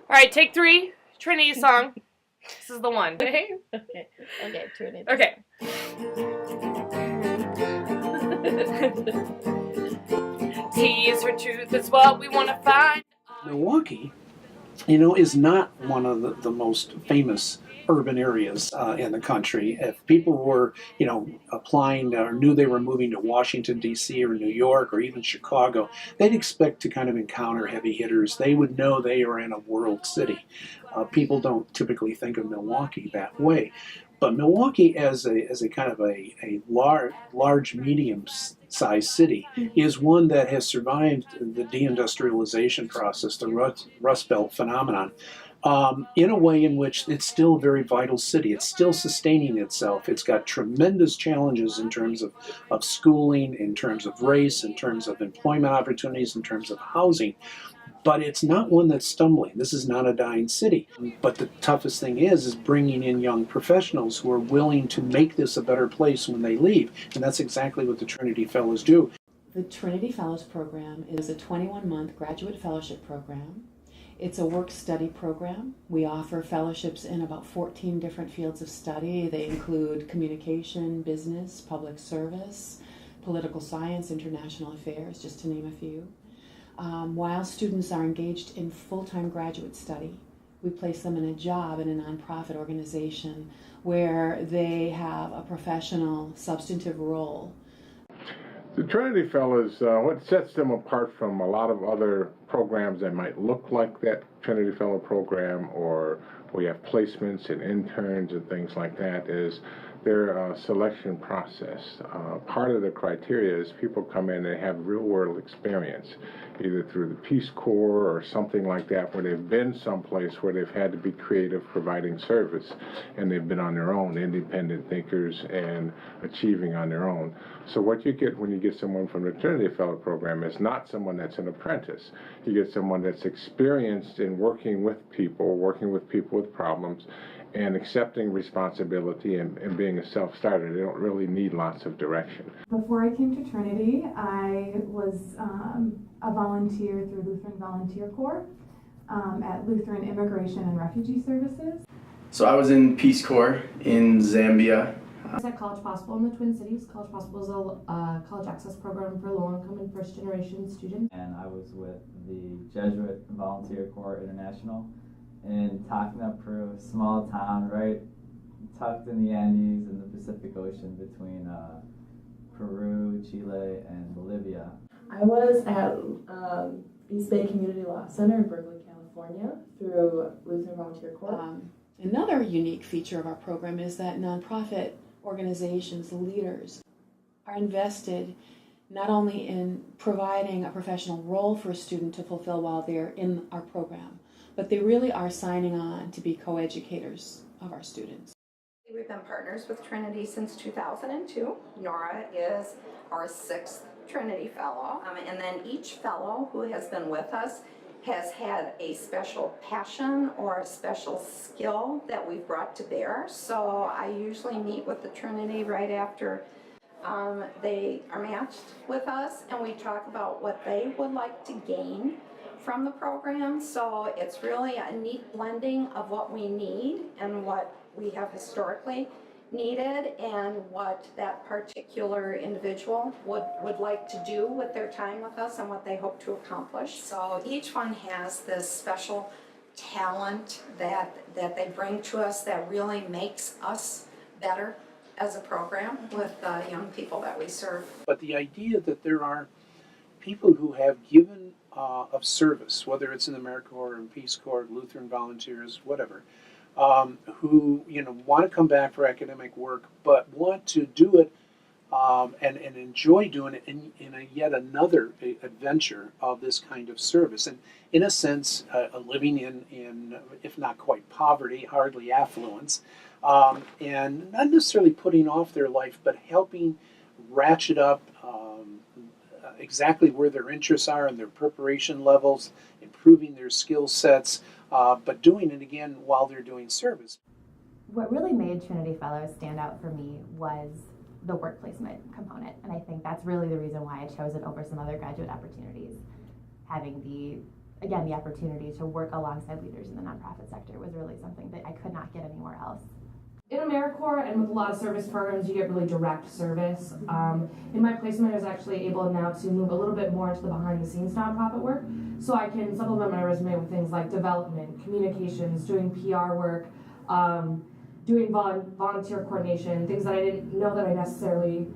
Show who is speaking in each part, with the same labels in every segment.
Speaker 1: All right, take 3. Trinity song. This is the one.
Speaker 2: Okay, Trinity.
Speaker 1: Okay. T is for truth. That's what we want to find.
Speaker 3: Milwaukee, is not one of the most famous urban areas in the country. If people were, applying or knew they were moving to Washington, D.C. or New York or even Chicago, they'd expect to kind of encounter heavy hitters. They would know they are in a world city. People don't typically think of Milwaukee that way. But Milwaukee, as a kind of a large medium-sized city, is one that has survived the deindustrialization process, the Rust Belt phenomenon, in a way in which it's still a very vital city. It's still sustaining itself. It's got tremendous challenges in terms of schooling, in terms of race, in terms of employment opportunities, in terms of housing. But it's not one that's stumbling. This is not a dying city. But the toughest thing is bringing in young professionals who are willing to make this a better place when they leave. And that's exactly what the Trinity Fellows do.
Speaker 4: The Trinity Fellows Program is a 21-month graduate fellowship program. It's a work-study program. We offer fellowships in about 14 different fields of study. They include communication, business, public service, political science, international affairs, just to name a few. While students are engaged in full-time graduate study, we place them in a job in a nonprofit organization where they have a professional, substantive role.
Speaker 5: The Trinity Fellows, what sets them apart from a lot of other programs that might look like that Trinity Fellow program, or we have placements and interns and things like that, is their selection process. Part of the criteria is people come in and have real-world experience, either through the Peace Corps or something like that, where they've been someplace where they've had to be creative providing service, and they've been on their own, independent thinkers and achieving on their own. So what you get when you get someone from the Trinity Fellow program is not someone that's an apprentice. You get someone that's experienced in working with people with problems, and accepting responsibility and being a self-starter. They don't really need lots of direction.
Speaker 6: Before I came to Trinity, I was a volunteer through Lutheran Volunteer Corps at Lutheran Immigration and Refugee Services.
Speaker 7: So I was in Peace Corps in Zambia.
Speaker 6: I was at College Possible in the Twin Cities. College Possible is a college access program for low-income and first-generation students.
Speaker 8: And I was with the Jesuit Volunteer Corps International in Tacna, Peru, small town, right tucked in the Andes in the Pacific Ocean between Peru, Chile, and Bolivia.
Speaker 9: I was at East Bay Community Law Center in Berkeley, California through Lutheran Volunteer Corps.
Speaker 4: Another unique feature of our program is that nonprofit organizations, leaders, are invested not only in providing a professional role for a student to fulfill while they're in our program, but they really are signing on to be co-educators of our students.
Speaker 10: We've been partners with Trinity since 2002. Nora is our 6th Trinity Fellow, and then each fellow who has been with us has had a special passion or a special skill that we've brought to bear. So I usually meet with the Trinity right after they are matched with us, and we talk about what they would like to gain from the program. So it's really a neat blending of what we need and what we have historically needed and what that particular individual would like to do with their time with us and what they hope to accomplish. So each one has this special talent that they bring to us that really makes us better as a program with the young people that we serve.
Speaker 3: But the idea that there are people who have given of service, whether it's in the AmeriCorps or in Peace Corps, Lutheran volunteers, whatever, who want to come back for academic work, but want to do it and enjoy doing it in yet another adventure of this kind of service, and in a sense, living in if not quite poverty, hardly affluence, and not necessarily putting off their life, but helping ratchet up exactly where their interests are and their preparation levels, improving their skill sets, but doing it again while they're doing service.
Speaker 11: What really made Trinity Fellows stand out for me was the work placement component, and I think that's really the reason why I chose it over some other graduate opportunities. Having the again, the opportunity to work alongside leaders in the nonprofit sector was really something that I could not get anywhere else.
Speaker 12: In AmeriCorps and with a lot of service programs, you get really direct service. In my placement, I was actually able now to move a little bit more into the behind-the-scenes nonprofit work, so I can supplement my resume with things like development, communications, doing PR work, doing volunteer coordination, things that I didn't know that I necessarily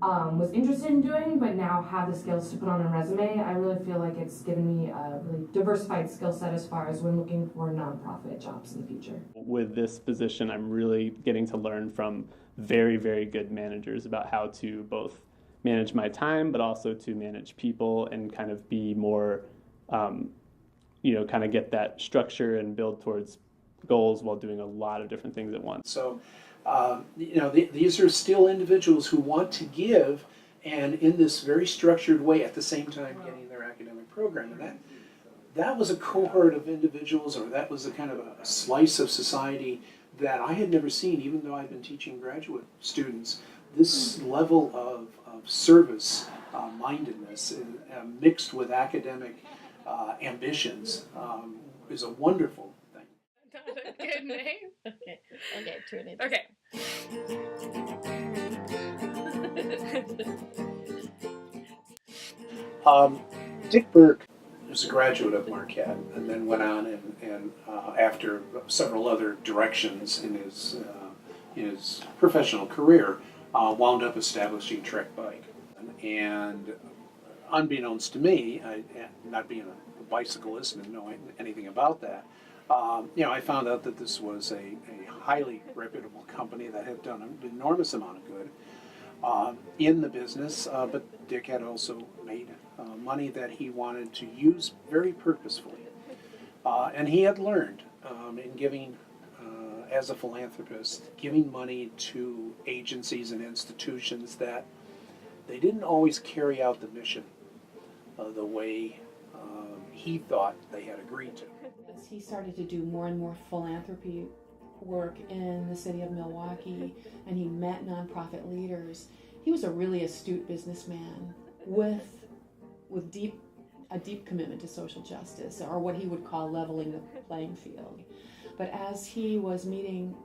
Speaker 12: was interested in doing, but now have the skills to put on a resume. I really feel like it's given me a really diversified skill set as far as when looking for nonprofit jobs in the future.
Speaker 13: With this position, I'm really getting to learn from very, very good managers about how to both manage my time, but also to manage people and kind of be more, kind of get that structure and build towards goals while doing a lot of different things at once.
Speaker 3: So, these are still individuals who want to give, and in this very structured way, at the same time getting their academic program. And that was a cohort of individuals, or that was a kind of a slice of society that I had never seen, even though I've been teaching graduate students. This level of service mindedness mixed with academic ambitions is a wonderful thing.
Speaker 1: Not a good name.
Speaker 2: Okay, Trinity.
Speaker 1: Okay.
Speaker 3: Dick Burke was a graduate of Marquette and then went on and after several other directions in his professional career, wound up establishing Trek Bike. And unbeknownst to me, not being a bicyclist and knowing anything about that, I found out that this was a highly reputable company that had done an enormous amount of good in the business, but Dick had also made money that he wanted to use very purposefully. And he had learned in giving, as a philanthropist, giving money to agencies and institutions that they didn't always carry out the mission the way he thought they had agreed to.
Speaker 4: As he started to do more and more philanthropy work in the city of Milwaukee, and he met nonprofit leaders, he was a really astute businessman with a deep commitment to social justice, or what he would call leveling the playing field. But as he was meeting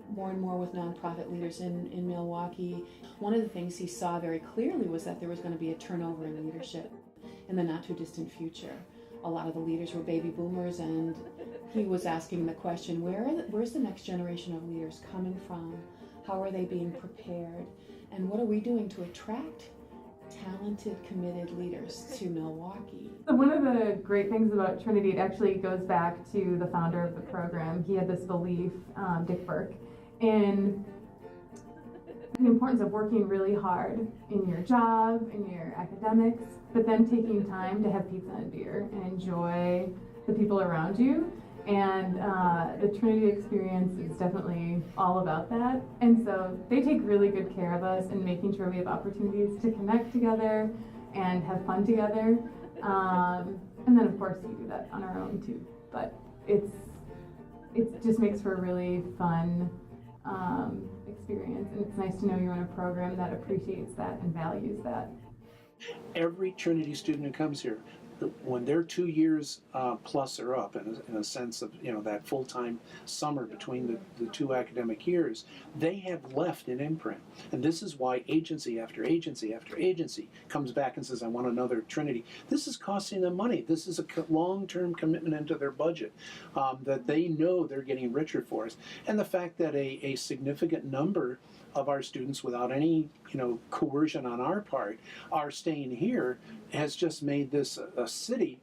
Speaker 4: more and more with nonprofit leaders in Milwaukee, one of the things he saw very clearly was that there was going to be a turnover in leadership in the not too distant future. A lot of the leaders were baby boomers, and he was asking the question, where's the next generation of leaders coming from? How are they being prepared? And what are we doing to attract talented, committed leaders to Milwaukee?
Speaker 6: So one of the great things about Trinity, it actually goes back to the founder of the program. He had this belief, Dick Burke, in the importance of working really hard in your job, in your academics, but then taking time to have pizza and beer and enjoy the people around you. And the Trinity experience is definitely all about that. And so they take really good care of us in making sure we have opportunities to connect together and have fun together. And then of course we do that on our own too. But it just makes for a really fun experience, and it's nice to know you're in a program that appreciates that and values that.
Speaker 3: Every Trinity student who comes here, when they're 2 years plus are up, in a sense of that full-time summer between the two academic years, they have left an imprint. And this is why agency after agency after agency comes back and says, I want another Trinity. This is costing them money. This is a long-term commitment into their budget that they know they're getting richer for us. And the fact that a significant number of our students, without any coercion on our part, are staying here has just made this a city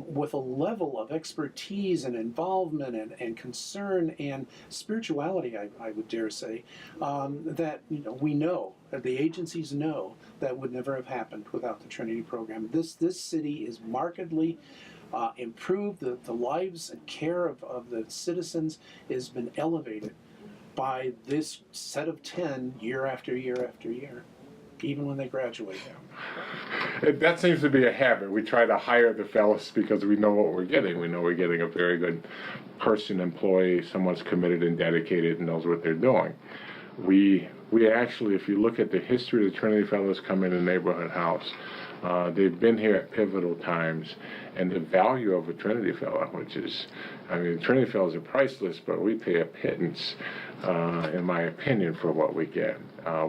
Speaker 3: with a level of expertise and involvement and concern and spirituality, I would dare say, that we know, that the agencies know, that would never have happened without the Trinity program. This city is markedly improved. The lives and care of the citizens has been elevated by this set of 10 year after year after year, even when they graduate.
Speaker 5: That seems to be a habit. We try to hire the fellows because we know what we're getting. We know we're getting a very good person, employee, someone's committed and dedicated and knows what they're doing. We actually, if you look at the history of the Trinity Fellows come in a neighborhood house, They've been here at pivotal times, and the value of a Trinity Fellow, which is, I mean, Trinity Fellows are priceless, but we pay a pittance, in my opinion, for what we get.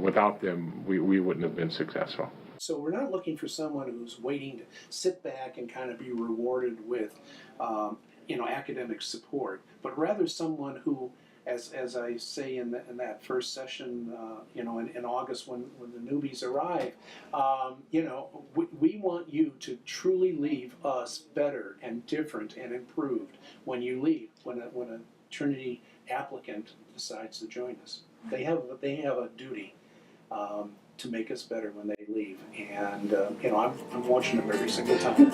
Speaker 5: Without them, we wouldn't have been successful.
Speaker 3: So we're not looking for someone who's waiting to sit back and kind of be rewarded with, academic support, but rather someone who, as I say in that first session, in August when the newbies arrive, we want you to truly leave us better and different and improved when you leave. When a Trinity applicant decides to join us, they have a duty to make us better when they leave, and I'm watching them every single time.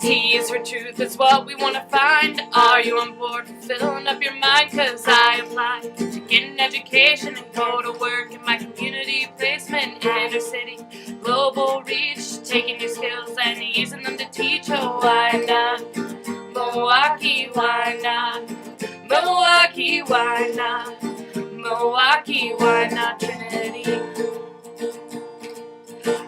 Speaker 1: T's for truth is what we want to find. Are you on board for filling up your mind? Cause I applied to get an education and go to work in my community placement, inner city, global reach, taking your skills and using them to teach. Oh, why not Milwaukee? Why not Milwaukee? Why not Milwaukee? Why not Trinity?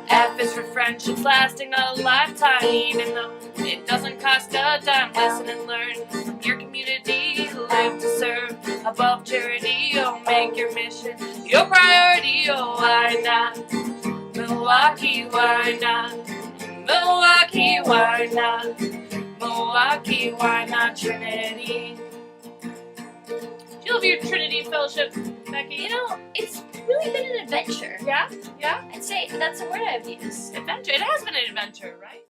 Speaker 1: F is for friendships lasting a lifetime, even though it doesn't cost a dime. Listen and learn from your community, live to serve above charity. Oh, make your mission your priority. Oh, why not Milwaukee? Why not Milwaukee? Why not Milwaukee? Why not Trinity? Do you love your Trinity Fellowship, Becky?
Speaker 2: You know, it's really been an adventure.
Speaker 1: Yeah? Yeah?
Speaker 2: I'd say that's a word I've used.
Speaker 1: Adventure. It has been an adventure, right?